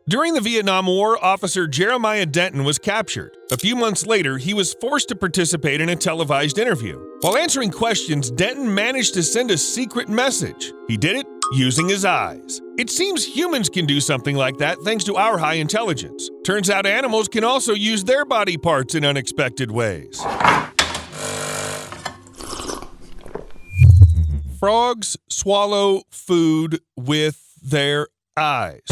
During the Vietnam War, Officer Jeremiah Denton was captured. A few months later, he was forced to participate in a televised interview. While answering questions, Denton managed to send a secret message. He did it using his eyes. It seems humans can do something like that thanks to our high intelligence. Turns out animals can also use their body parts in unexpected ways. Frogs swallow food with their eyes.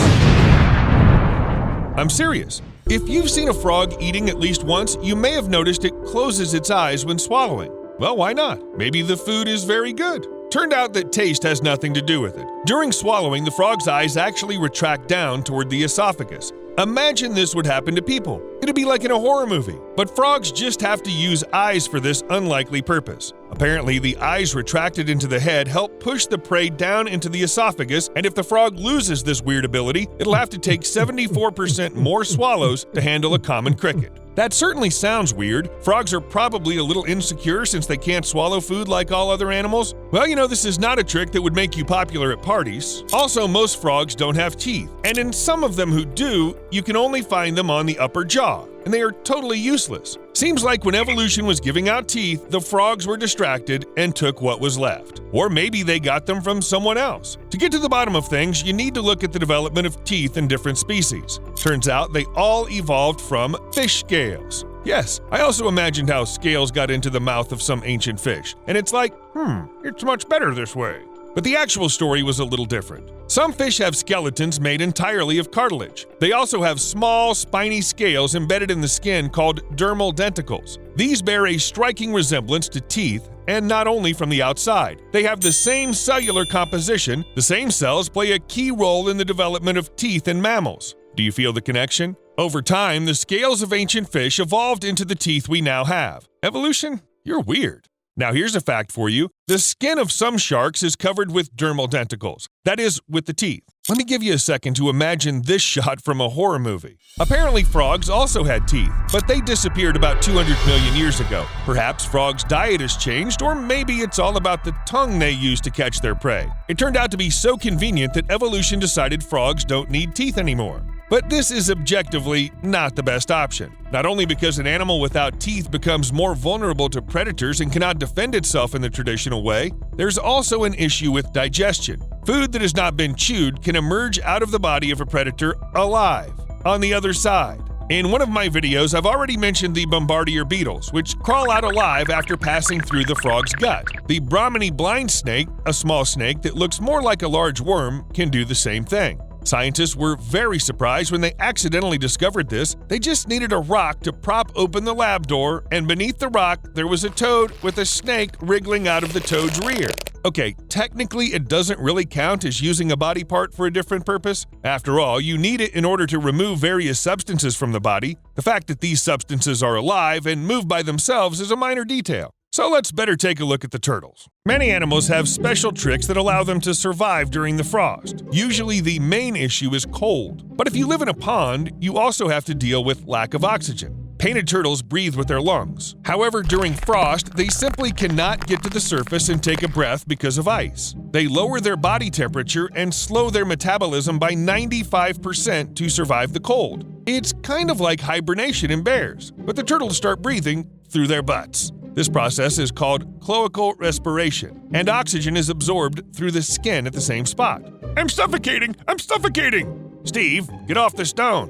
I'm serious. If you've seen a frog eating at least once, you may have noticed it closes its eyes when swallowing. Well, why not? Maybe the food is very good. Turned out that taste has nothing to do with it. During swallowing, the frog's eyes actually retract down toward the esophagus. Imagine this would happen to people. It'd be like in a horror movie. But frogs just have to use eyes for this unlikely purpose. Apparently, the eyes retracted into the head help push the prey down into the esophagus, and if the frog loses this weird ability, it'll have to take 74% more swallows to handle a common cricket. That certainly sounds weird. Frogs are probably a little insecure since they can't swallow food like all other animals. Well, this is not a trick that would make you popular at parties. Also, most frogs don't have teeth, and in some of them who do, you can only find them on the upper jaw, and they are totally useless. Seems like when evolution was giving out teeth, the frogs were distracted and took what was left. Or maybe they got them from someone else. To get to the bottom of things, you need to look at the development of teeth in different species. Turns out they all evolved from fish scales. Yes, I also imagined how scales got into the mouth of some ancient fish, and it's like, it's much better this way. But the actual story was a little different. Some fish have skeletons made entirely of cartilage. They also have small, spiny scales embedded in the skin called dermal denticles. These bear a striking resemblance to teeth, and not only from the outside. They have the same cellular composition. The same cells play a key role in the development of teeth in mammals. Do you feel the connection? Over time, the scales of ancient fish evolved into the teeth we now have. Evolution? You're weird. Now here's a fact for you. The skin of some sharks is covered with dermal denticles. That is, with the teeth. Let me give you a second to imagine this shot from a horror movie. Apparently frogs also had teeth, but they disappeared about 200 million years ago. Perhaps frogs' diet has changed, or maybe it's all about the tongue they use to catch their prey. It turned out to be so convenient that evolution decided frogs don't need teeth anymore. But this is objectively not the best option. Not only because an animal without teeth becomes more vulnerable to predators and cannot defend itself in the traditional way, there's also an issue with digestion. Food that has not been chewed can emerge out of the body of a predator alive, on the other side. In one of my videos, I've already mentioned the bombardier beetles, which crawl out alive after passing through the frog's gut. The Brahminy blind snake, a small snake that looks more like a large worm, can do the same thing. Scientists were very surprised when they accidentally discovered this. They just needed a rock to prop open the lab door, and beneath the rock, there was a toad with a snake wriggling out of the toad's rear. Okay, technically it doesn't really count as using a body part for a different purpose. After all, you need it in order to remove various substances from the body. The fact that these substances are alive and move by themselves is a minor detail. So let's better take a look at the turtles. Many animals have special tricks that allow them to survive during the frost. Usually the main issue is cold. But if you live in a pond, you also have to deal with lack of oxygen. Painted turtles breathe with their lungs. However, during frost, they simply cannot get to the surface and take a breath because of ice. They lower their body temperature and slow their metabolism by 95% to survive the cold. It's kind of like hibernation in bears, but the turtles start breathing through their butts. This process is called cloacal respiration, and oxygen is absorbed through the skin at the same spot. I'm suffocating! I'm suffocating! Steve, get off the stone.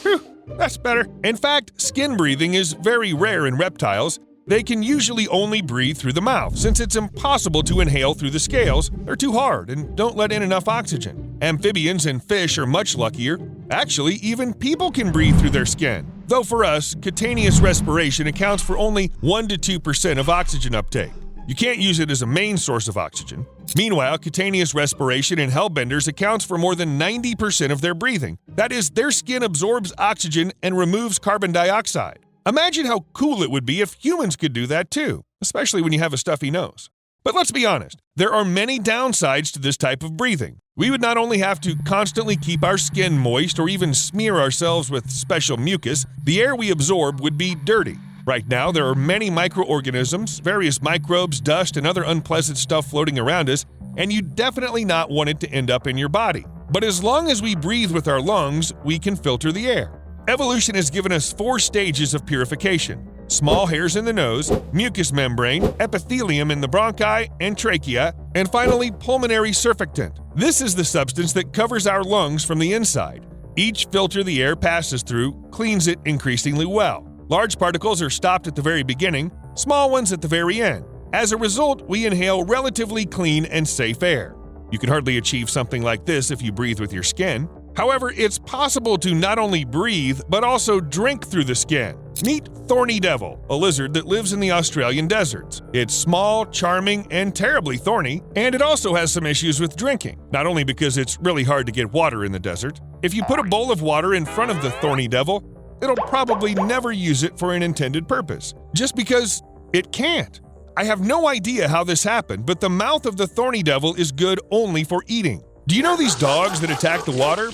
Whew, that's better. In fact, skin breathing is very rare in reptiles. They can usually only breathe through the mouth, since it's impossible to inhale through the scales. They're too hard and don't let in enough oxygen. Amphibians and fish are much luckier. Actually, even people can breathe through their skin. Though for us, cutaneous respiration accounts for only 1 to 2% of oxygen uptake. You can't use it as a main source of oxygen. Meanwhile, cutaneous respiration in hellbenders accounts for more than 90% of their breathing. That is, their skin absorbs oxygen and removes carbon dioxide. Imagine how cool it would be if humans could do that too, especially when you have a stuffy nose. But let's be honest, there are many downsides to this type of breathing. We would not only have to constantly keep our skin moist or even smear ourselves with special mucus, the air we absorb would be dirty. Right now, there are many microorganisms, various microbes, dust, and other unpleasant stuff floating around us, and you definitely not want it to end up in your body. But as long as we breathe with our lungs, we can filter the air. Evolution has given us 4 stages of purification: small hairs in the nose, mucous membrane, epithelium in the bronchi and trachea, and finally pulmonary surfactant. This is the substance that covers our lungs from the inside. Each filter the air passes through cleans it increasingly well. Large particles are stopped at the very beginning, small ones at the very end. As a result, we inhale relatively clean and safe air. You can hardly achieve something like this if you breathe with your skin. However, it's possible to not only breathe, but also drink through the skin. Meet thorny devil, a lizard that lives in the Australian deserts. It's small, charming, and terribly thorny, and it also has some issues with drinking, not only because it's really hard to get water in the desert. If you put a bowl of water in front of the thorny devil, it'll probably never use it for an intended purpose, just because it can't. I have no idea how this happened, but the mouth of the thorny devil is good only for eating. Do you know these dogs that attack the water?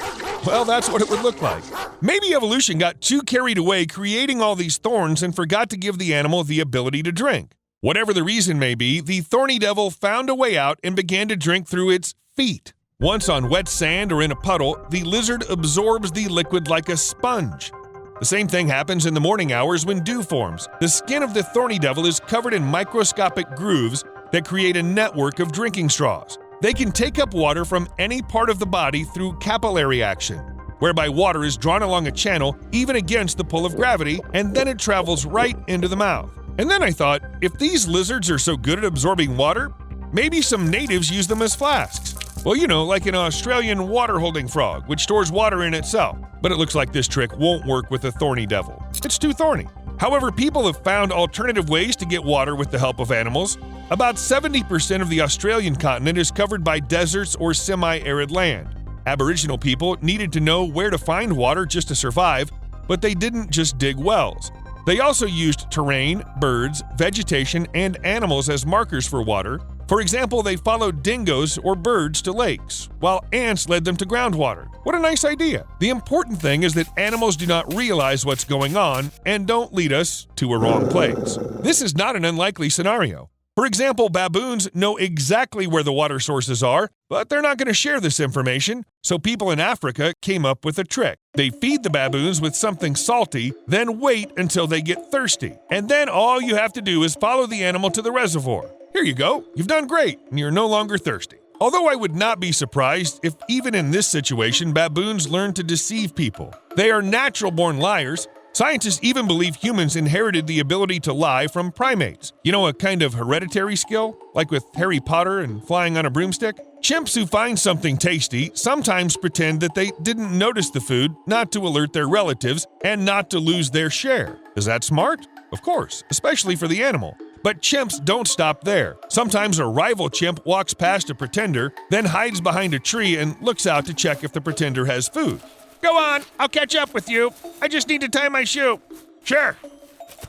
Well, that's what it would look like. Maybe evolution got too carried away creating all these thorns and forgot to give the animal the ability to drink. Whatever the reason may be, the thorny devil found a way out and began to drink through its feet. Once on wet sand or in a puddle, the lizard absorbs the liquid like a sponge. The same thing happens in the morning hours when dew forms. The skin of the thorny devil is covered in microscopic grooves that create a network of drinking straws. They can take up water from any part of the body through capillary action, whereby water is drawn along a channel even against the pull of gravity, and then it travels right into the mouth. And then I thought, if these lizards are so good at absorbing water, maybe some natives use them as flasks. Well, you know, like an Australian water-holding frog, which stores water in itself. But it looks like this trick won't work with a thorny devil. It's too thorny. However, people have found alternative ways to get water with the help of animals. About 70% of the Australian continent is covered by deserts or semi-arid land. Aboriginal people needed to know where to find water just to survive, but they didn't just dig wells. They also used terrain, birds, vegetation, and animals as markers for water. For example, they followed dingoes or birds to lakes, while ants led them to groundwater. What a nice idea! The important thing is that animals do not realize what's going on and don't lead us to a wrong place. This is not an unlikely scenario. For example, baboons know exactly where the water sources are, but they're not going to share this information, so people in Africa came up with a trick. They feed the baboons with something salty, then wait until they get thirsty. And then all you have to do is follow the animal to the reservoir. Here you go, you've done great, and you're no longer thirsty. Although I would not be surprised if even in this situation baboons learn to deceive people. They are natural-born liars. Scientists even believe humans inherited the ability to lie from primates. You know, a kind of hereditary skill, like with Harry Potter and flying on a broomstick? Chimps who find something tasty sometimes pretend that they didn't notice the food, not to alert their relatives, and not to lose their share. Is that smart? Of course, especially for the animal. But chimps don't stop there. Sometimes a rival chimp walks past a pretender, then hides behind a tree and looks out to check if the pretender has food. Go on, I'll catch up with you. I just need to tie my shoe. Sure.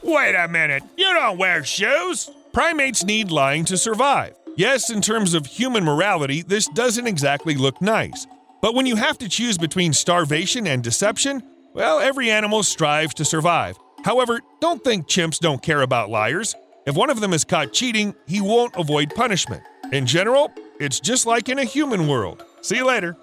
Wait a minute, you don't wear shoes. Primates need lying to survive. Yes, in terms of human morality, this doesn't exactly look nice. But when you have to choose between starvation and deception, well, every animal strives to survive. However, don't think chimps don't care about liars. If one of them is caught cheating, he won't avoid punishment. In general, it's just like in a human world. See you later.